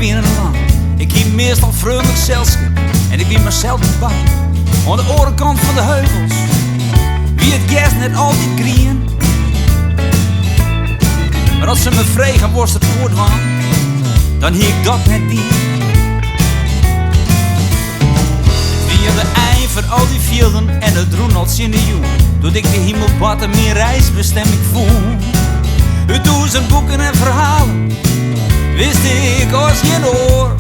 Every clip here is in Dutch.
binnen lang. Ik hier meestal vreugdig zelfschap en ik wie mezelf niet bang. Aan de orenkant van de heuvels, wie het gas net altijd grien. Maar als ze me vregen was het woord van, dan hier ik dat net niet. Wie aan de eind van al die velden en het roenals in de joen, doet ik de hemelbad en meer reisbestemming voel. Uit duizend boeken en verhalen wist ik als geen oor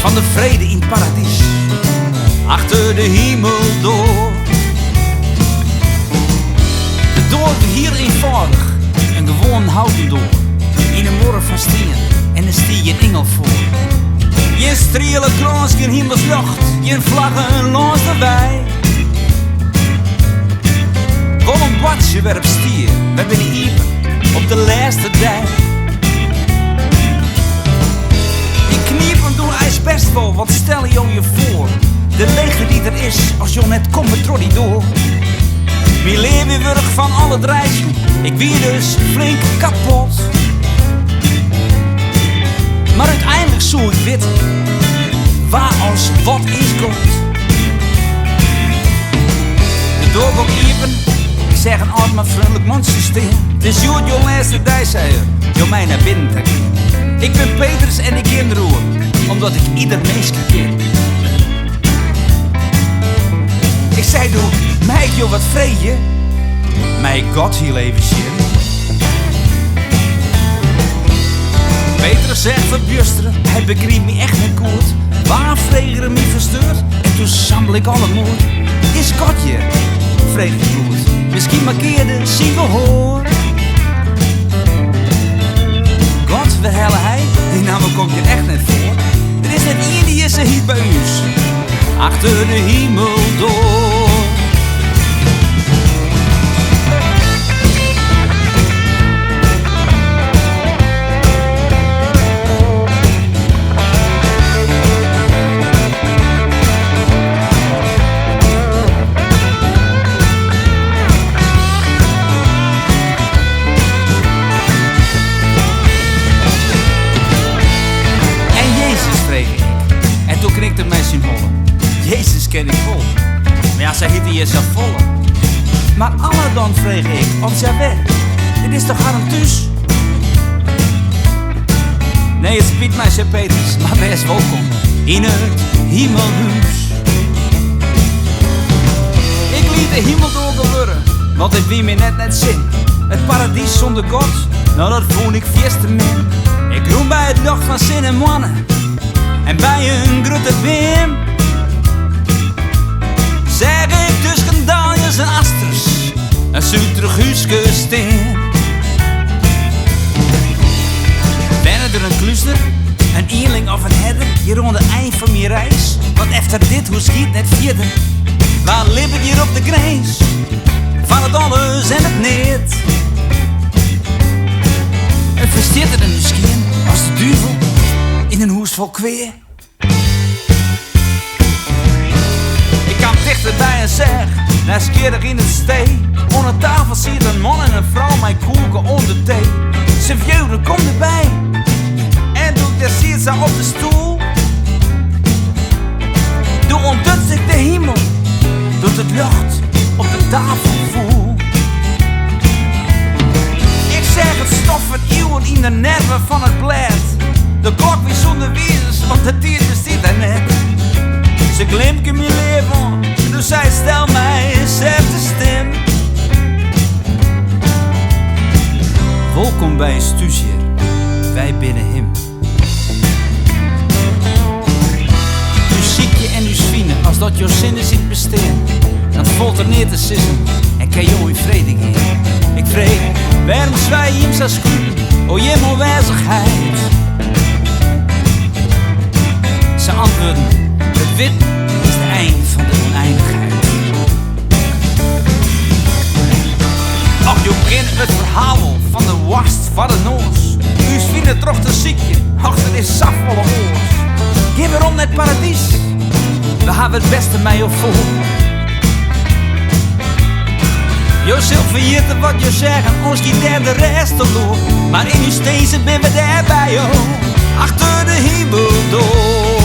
van de vrede in het paradies, achter de hemel door. De dorp hier eenvoudig, een gewoon houten door, in een morgen van steen en er stier je een engel voor. Je strelen krans, geen hemelslucht, je vlaggen langs de wei. Kom een badje weer op stier, we binnen iepen op de laatste dij. Ik kniep hem door ijsperstvol, wat stel je je voor? De leegte die er is, als je net komt met trottie door. Wie leer weer wurg van al het reizen, ik wie dus flink kapot. Maar uiteindelijk zoek ik weten, waar als wat is komt. De door komt even, ik zeg een oud maar vriendelijk mondsysteem. Het is jouw laatste dag, zei je, jou mij naar binnen te keren. Ik ben Petrus en ik ken roer, omdat ik ieder meisje ken. Ik zei doe, mij joh wat vrede, mij God hier leven shit. Petrus zegt verbjusteren, hij begreep me echt niet goed. Waar vregeren me versteurd en toen sammel ik alle moed. Is God je, vreeg ik goed, misschien markeerde zien gehoor. God, we hellen hij, die namen komt je echt net voor. Er is net één die is er hier bij ons, achter de hemel door. En toen knikte mij zijn hollen. Jezus ken ik vol. Maar ja, zij hitte je zo volle. Maar alle dan vreeg ik, of zij weg. Dit is toch aan thuis? Nee, het spiet mij, zei Petrus, maar wees welkom in het hemelhuis. Ik liet de hemel door de lurren, want het wie me net zin. Het paradies zonder God, nou dat voel ik vierste min. Ik roem bij het lucht van zin en mannen. En bij een grote beam zeg ik dus gendaaiers en asters en zuid huiske steen. Ben er een kluster, een eerling of een herder hier rond het eind van mijn reis? Want efter dit, hoe schiet net vierde? Waar leef ik hier op de grens van het alles en het niet? Het versteert er misschien als de duivel in een hoes vol kweer. Ik kwam dichterbij en zeg, nieuwsgierig in het stee. Onder tafel ziet een man en een vrouw mij koeken onder thee. Ze vieuwen, kom erbij. En toen daar ziet ze op de stoel. Toen ontdekt ik de hemel, doet het lucht op de tafel voel. Ik zeg het stoffen eeuwen in de nerven van het blad. De klok weer zonder wezens, want de tijd bestaat er net. Ze glimt in mijn leven, dus zij stel mij dezelfde stem. Welkom bij een studie, wij binnen hem. Nu ziek je en nu svine, als dat jouw zinnen ziet bestaan, dan valt er neer te sissen en kan jou in vrede gaan. Ik vreeg, waarom zwaai je hem zo schuwen, o je aanwezigheid? Ze antwoorden, het wit is het eind van de oneindigheid. Ach, je kent het verhaal van de worst van de noos. U is vrienden toch te ziekje, ach, dat is safvolle oors. Geef erom net paradies, we hebben het beste mij op vol. Je zult vergeten wat je zeggen, ons giet daar de rest door. Maar in uw stezen ben we daar bij jou, achter de hemel door.